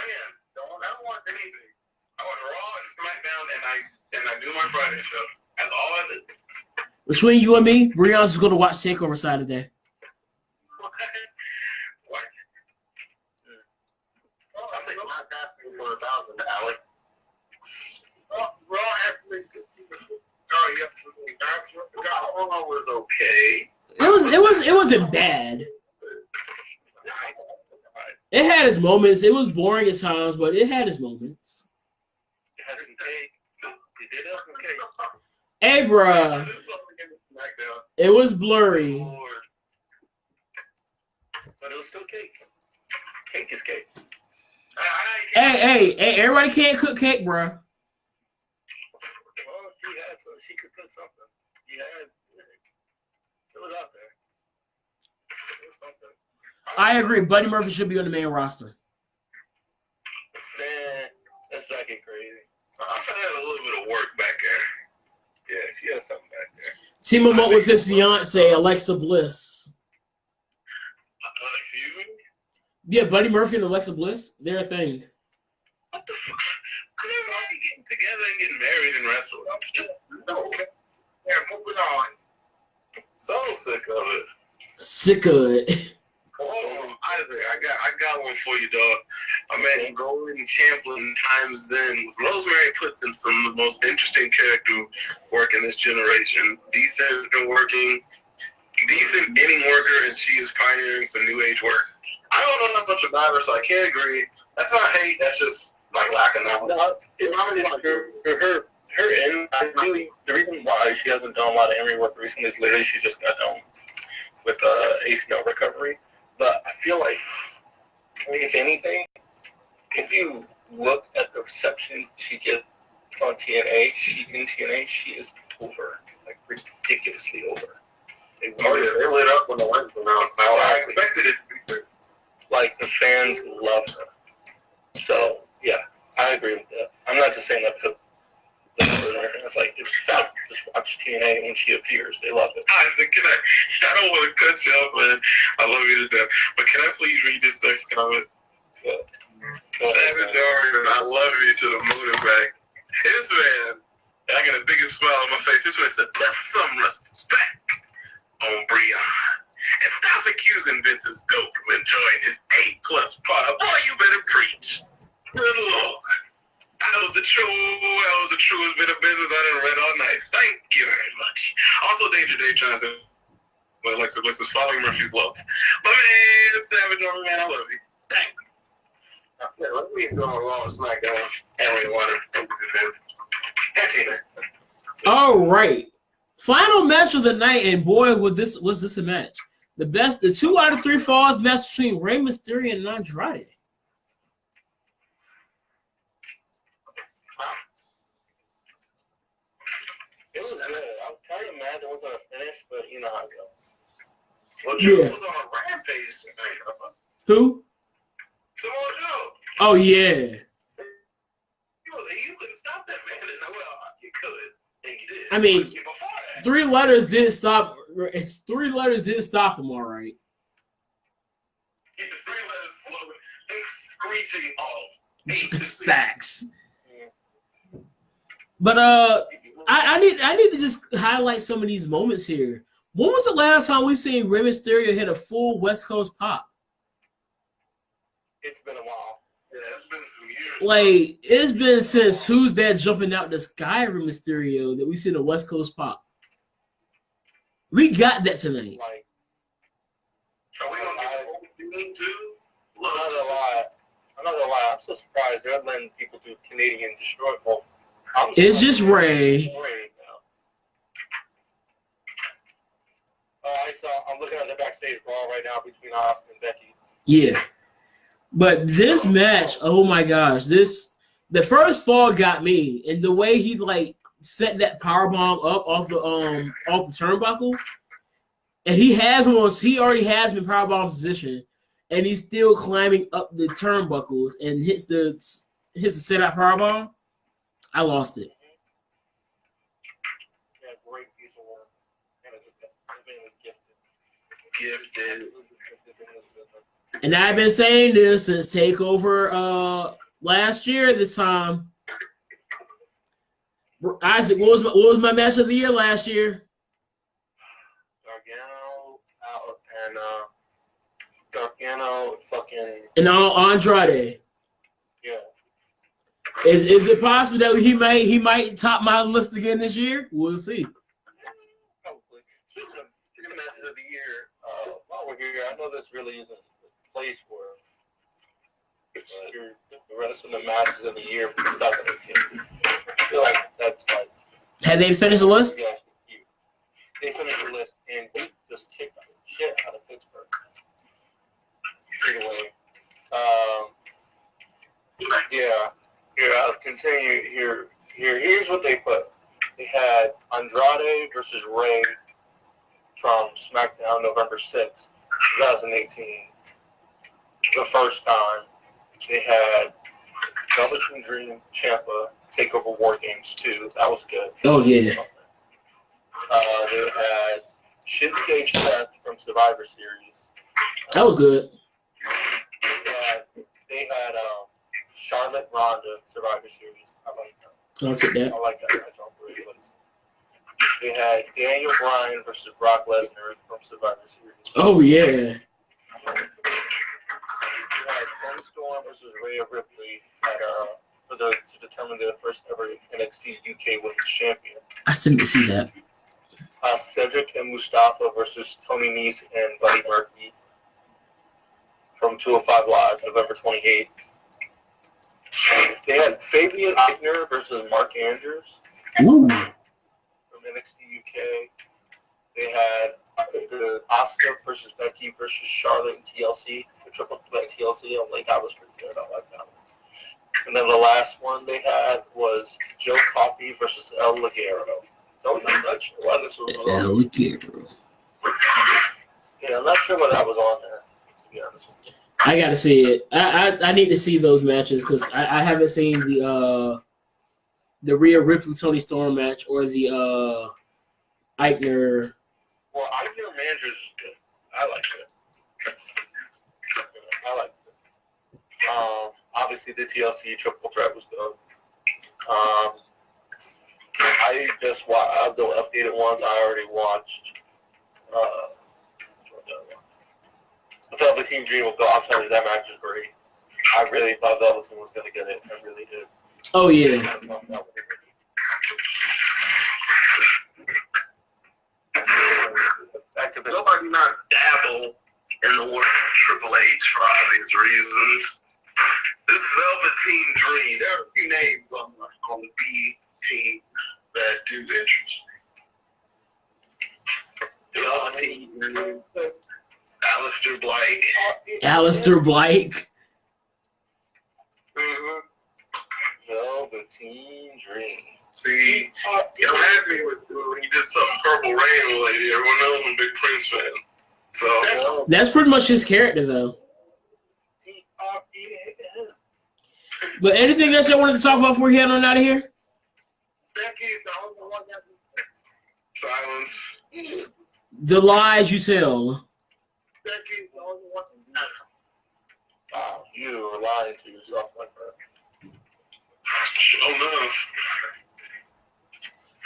dog. I don't want anything. I want Raw and SmackDown, and I do my Friday show. That's all I do. between you and me, Breon's going to watch Takeover Saturday. What? I think I'm not asking for 1,000, Alex. Raw actually. Oh, yeah. Raw was okay. It wasn't bad. It had its moments. It was boring at times, but it had its moments. It had some cake. It did have some cake. Hey, bruh. SmackDown. It was blurry. Lord. But it was still cake. Cake is cake. Hey, everybody can't cook cake, bruh. Well, she had so she could cook something. It was out there. It was something. I agree. Buddy Murphy should be on the main roster. Man, that's not get crazy. I had a little bit of work back there. Yeah, she has something back there. Team him up with his fiance, Alexa Bliss. Excuse me? Yeah, Buddy Murphy and Alexa Bliss, they're a thing. What the fuck? They're already getting together and getting married and wrestling. No. Yeah, moving on. So sick of it. Sick of it. Isaac, I got one for you, dog. I met Golden Champlin times then. Rosemary puts in some of the most interesting character work in this generation. Decent and working, decent inning worker, and she is pioneering some new age work. I don't know that much about her, so I can't agree. That's not hate. That's just like lacking out. No, her in really the reason why she hasn't done a lot of in-ring work recently is literally she just got done with ACL recovery. But I feel like if anything, if you look at the reception she gets on TNA, she is over, like ridiculously over. They lit up when the lights went out. I expected it to be. Like the fans love her. So yeah, I agree with that. I'm not just saying that because it's like it's fun. Just watch TNA when she appears. They love it. Isaac, I don't want to cut you off, man. I love you to death. But can I please read this next comment? Yeah. Savage Dark, I love you to the moon and back. His man, I got the biggest smile on my face. This man said, put some respect on Breon. And stop accusing Vince's goat from enjoying his A+ product. Boy, you better preach. Good Lord. That was the truest bit of business I done read all night. Thank you very much. Also, Danger Dave chimes in. Well, Alexa Bliss is following Murphy's love. But man, Savage Army, man, I love you. Thank you. Yeah, let me go on Raw and SmackDown. Henry Warner. Thank you, man. All right. Final match of the night, and boy, was this a match. The 2 out of 3 falls match between Rey Mysterio and Andrade. It was good. I'm kind of mad it wasn't a finish, but you know how it goes. Well, Joe was on a rampage tonight, huh? Who? Samoa Joe. Oh, yeah. You couldn't stop that man. Well, you could. And you did. I mean, before that. 3 letters didn't stop. It's 3 letters didn't stop him, all right. Yeah, 3 letters flowing and screeching off. Facts. But I need to just highlight some of these moments here. When was the last time we seen Rey Mysterio hit a full West Coast pop? It's been a while. Yeah, it's been some years. Like, it's been since Who's That Jumping Out the Sky Rey Mysterio that we seen a West Coast pop. We got that tonight. Like, Are we gonna get old too? I'm not gonna lie. I'm so surprised they're letting people do Canadian Destroy. Well, It's just Ray. I'm looking at the backstage brawl right now between Asuka and Becky. Yeah. But this match, oh my gosh, the first fall got me, and the way he like set that powerbomb up off the turnbuckle, and he already has been powerbomb position, and he's still climbing up the turnbuckles and hits the set out powerbomb. I lost it. Yeah, great piece of work. And it was Gifted. And I've been saying this since TakeOver last year. This time, Isaac, what was my match of the year last year? Gargano, fucking. And Andrade. Yeah. Is it possible that he might top my list again this year? We'll see. Probably. Speaking of matches of the year, while we're here, I know this really isn't the place for it, The rest of the matches of the year for 2018. I feel like that's like. Had they finished the list? Yeah, they finished the list and just kicked the shit out of Pittsburgh. Anyway, yeah. Here, I'll continue here. Here's what they put. They had Andrade versus Ray from SmackDown November 6th, 2018. The first time. They had Velveteen Dream, Ciampa, TakeOver War Games 2. That was good. Oh, yeah. They had Shinsuke Seth from Survivor Series. That was good. They had Charlotte Ronda Survivor Series. I like that. I'll take that. I like that match on really license. They had Daniel Bryan versus Brock Lesnar from Survivor Series. Oh, yeah. They had Toni Storm versus Rhea Ripley to determine the first ever NXT UK Women's Champion. I still didn't see that. Cedric and Mustafa versus Tony Nese and Buddy Murphy from 205 Live, November 28th. They had Fabian Aichner versus Mark Andrews Ooh. from NXT UK. They had the Asuka versus Becky versus Charlotte and TLC, the triple threat TLC. I think that was pretty good. I like that one. And then the last one they had was Joe Coffey versus El Ligero. I'm not sure why this was on. El Ligero. Yeah, I'm not sure why that was on there, to be honest with you. I gotta see it. I need to see those matches because I haven't seen the Rhea Ripley Toni Storm match or the Aichner. Well, Aichner Managers is good. I like it. I like it. Obviously, the TLC triple threat was good. I just watched the updated ones. I already watched. The Velveteen Dream will go. I'm telling you, that match is great. I really thought Velveteen was going to get it. I really did. Oh yeah. Back to business. Nobody not dabble in the word Triple H for obvious reasons. This Velveteen Dream, there are a few names on the B team that do interest. Velveteen Dream, Aleister Black. Aleister Black. Mm-hmm. Velveteen Dream. See, you don't have me when you did something Purple Rain lady. Everyone knows I'm a big Prince fan. So That's pretty much his character though. But anything else y'all wanted to talk about before we head on out of here? Becky's the only one that silence. The lies you tell. Becky's the only one that Wow, you are lying to yourself like that. Sure enough.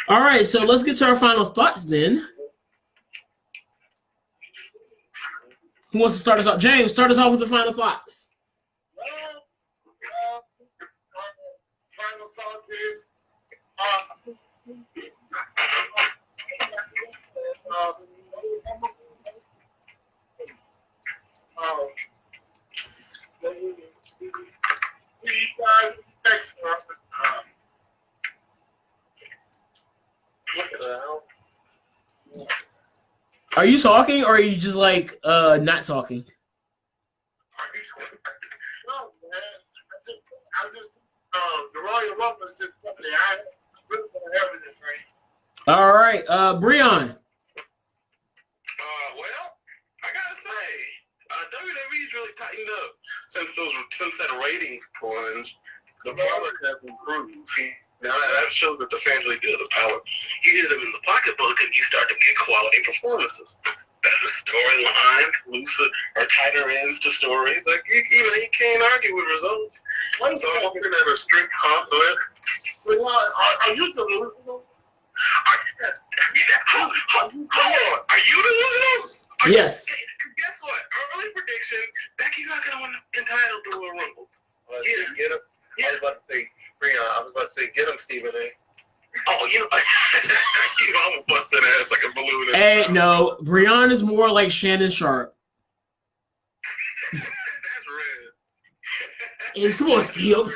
All right, so let's get to our final thoughts then. Who wants to start us off? James, start us off with the final thoughts. final thought is Are you talking or are you just like not talking? No, man. I just the Royal Rumble is just something I really want to have in this ring. All right, Breon. Well, I gotta say, WWE's really tightened up since that ratings plunge. The product has improved. Now that shows that the fans really do have the power. You hit them in the pocketbook and you start to get quality performances. Better storylines, looser or tighter ends to stories. Like you can't argue with results. So I'm looking at a strict compliment. Are you delusional? Hold on. Are you delusional? Yes. Guess what? Early prediction: Becky's not gonna win entitled to a Rumble. Get him. I was about to say, get him, Stephen A. Oh, you know, I'm gonna bust that ass like a balloon. Hey, no, Breon is more like Shannon Sharp. That's red. And come on, Skip. Don't worry,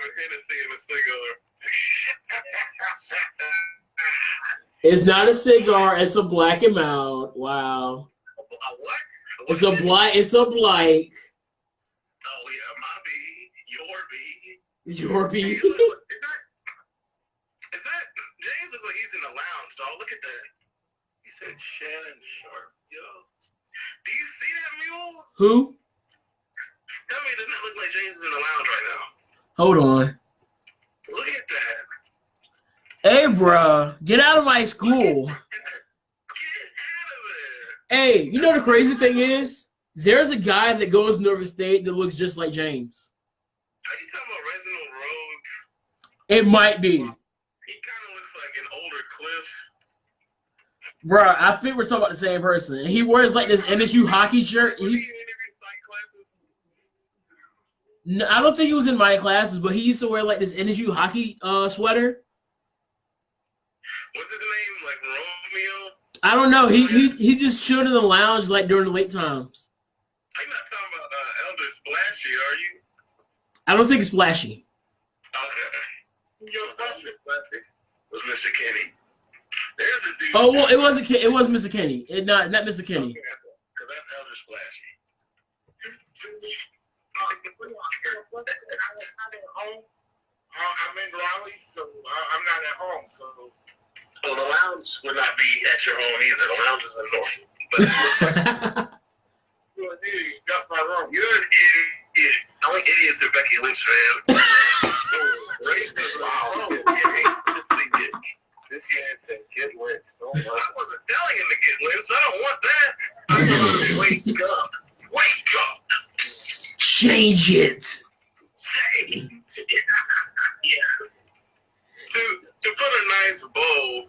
with Hennessy and a cigar. It's not a cigar. It's a Black and Mild. Wow. A what? It's a blight. It's a blight. Oh yeah, my B, your B. Your B. Is that James looks like he's in the lounge, dog? Look at that. He said Shannon Sharp, yo. Do you see that mule? Who? That man does not look like James is in the lounge right now. Hold on. Look at that. Hey, bruh, get out of my school. Get out of there. Hey, you know the crazy thing is, there's a guy that goes to Norfolk State that looks just like James. Are you talking about Reginald Rhodes? It might be. He kind of looks like an older Cliff. Bruh, I think we're talking about the same person. He wears like this NSU hockey shirt. Was he in interview psych classes? No, I don't think he was in my classes, but he used to wear like this NSU hockey sweater. What's his name? Like Romeo? I don't know. He just chilled in the lounge like during the late times. You're not talking about Elder Splashy, are you? I don't think it's flashy. Okay. Your question was Mr. Kenny. There's a dude. Oh well, it was Mr. Kenny. Not Mr. Kenny. Because that's Elder Splashy. I'm in Raleigh, so I'm not at home. So Well, the lounge would not be at your home either. The lounge is in North. But it looks like you're an idiot. That's my room. you're an idiot. Only idiots are Becky Lynch fans. This man said get lynched. Don't I wasn't telling him to get lynched. I don't want that. I told him, wake up. Wake up. Change it. Yeah. To put a nice bow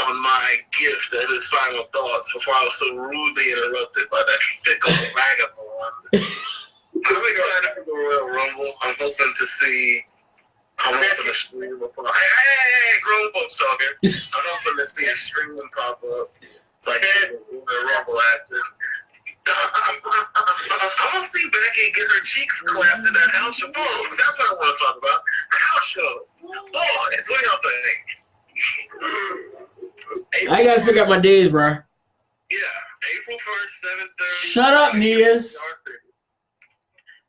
on my gift that is final thoughts before I was so rudely interrupted by that fickle vagabond. I'm excited for the Royal Rumble. I'm hoping to see. I'm hoping to stream up. Hey, grown folks talking. I'm hoping to see a stream pop up. It's like the Rumble after. I'm gonna see Becky get her cheeks clapped at that house show. Folks, that's what I want to talk about. House show. Boys, what do y'all think? I gotta figure out my days, bro. Yeah, April 1st, 7:30. Shut up, Nias.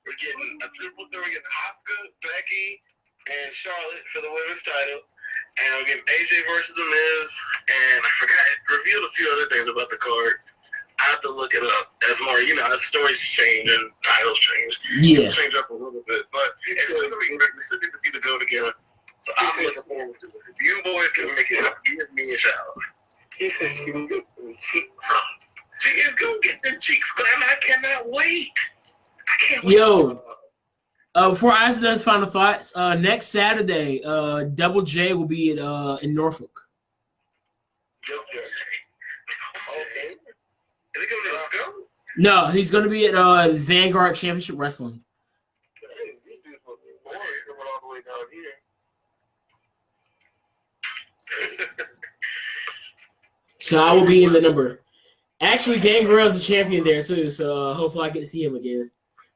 We're getting a triple threat. We're getting Asuka, Becky, and Charlotte for the women's title. And we're getting AJ versus The Miz. And I forgot, it revealed a few other things about the card. I have to look it up as more, as stories change and titles change. Yeah. It'll change up a little bit. But it's going to be great. We still get to see the go together. So I'm looking forward to it. If you boys can make it, give me a shout. He said he can get them cheeks. She is going to get them cheeks, but I cannot wait. I can't wait. Yo, before I answer those final thoughts, next Saturday, Double J will be in Norfolk. Okay. Is he going to go? No, he's going to be at Vanguard Championship Wrestling. Hey, these dudes must be bored. They went all the way down here. So I will be in the number. Actually, Gangrel is the champion there too, so hopefully I get to see him again.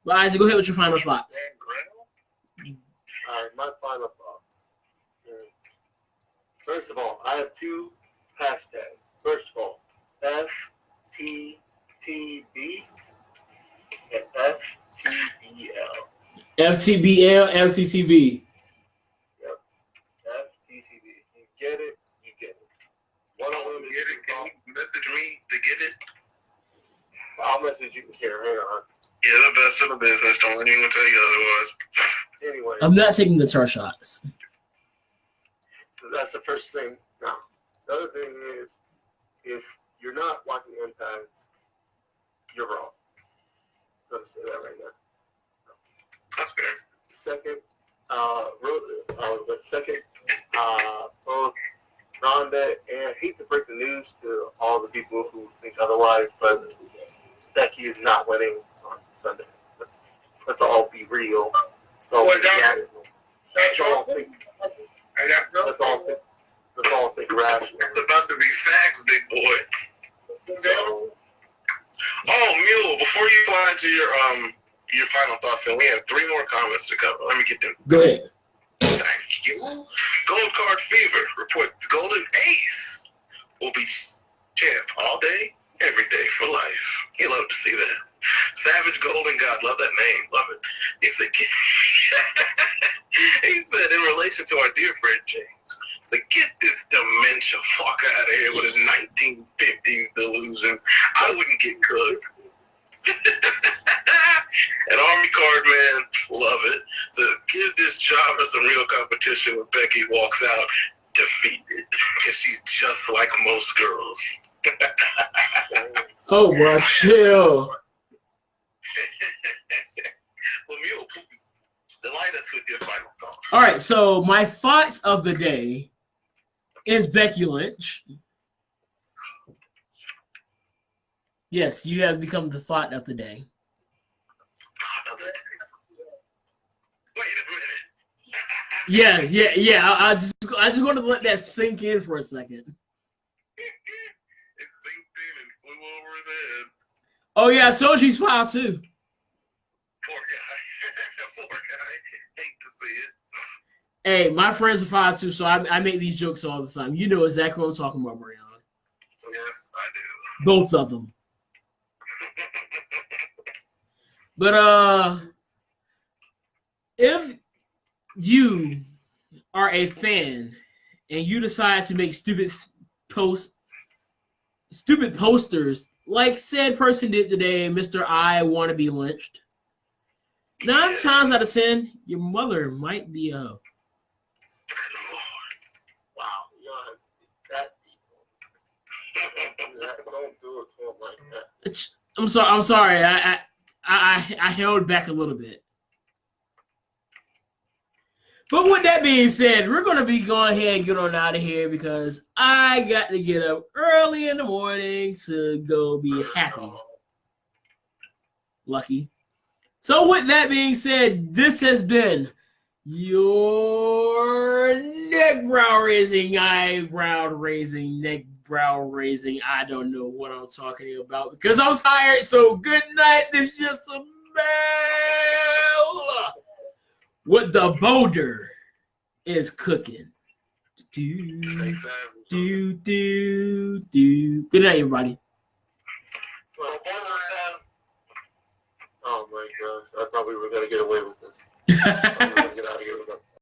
But Isaac, go ahead with your final slots. All right, my final thoughts. First of all, I have two hashtags. First of all, FTTB and FTBL. FTBL, FTCB. Yep. FTCB. You get it, you get it. One of them Get it? Can you message me to get it? I'll message you here. Hang on. Yeah, the best in the business. Don't let anyone tell you otherwise. Anyway, I'm not taking guitar shots. so that's the first thing. Now, the other thing is, if you're not watching Impact, you're wrong. I'm going to say that right now. That's fair. Both Ronda and I hate to break the news to all the people who think otherwise, but Becky is not winning on Sunday. Let's all be real. So That's all think rational. It's about to be facts, big boy. So, Oh, Mule, before you fly to your final thoughts, and we have 3 more comments to cover. Let me get them. Go ahead. Thank you. Gold Card Fever reports the Golden Ace will be champ all day, every day for life. You love to see that. Savage Golden God, love that name, love it. If they get, he said in relation to our dear friend James, to get this dementia fuck out of here with his 1950s delusions, I wouldn't get cooked. An Army Card Man, love it. So give this jobber some real competition when Becky walks out defeated, because she's just like most girls. Oh, bro, chill. Lemieux, delight us with your final thoughts. All right, so my thoughts of the day is Becky Lynch. Yes, you have become the thought of the day. Wait a minute. Yeah. I just want to let that sink in for a second. It sinked in and flew over his head. Oh yeah, I told you he's 5'2". Poor guy. Poor guy. Hate to see it. Hey, my friends are 5'2", so I make these jokes all the time. You know exactly what I'm talking about, Brianna. Yes, I do. Both of them. But if you are a fan and you decide to make stupid posters like said person did today, Mr. I want to be lynched, 9 times out of 10, your mother might be up. Wow, y'all that people. Don't do it to him like that. I'm sorry. I held back a little bit. But with that being said, we're going to be going ahead and get on out of here because I got to get up early in the morning to go be happy. Lucky. So with that being said, this has been your eyebrow raising. I don't know what I'm talking about because I'm tired. So good night. It's just a bell. What the boulder is cooking. Do. Good night, everybody. Well, oh my gosh, I thought we were going to get away with this. I'm going to get out of here with that.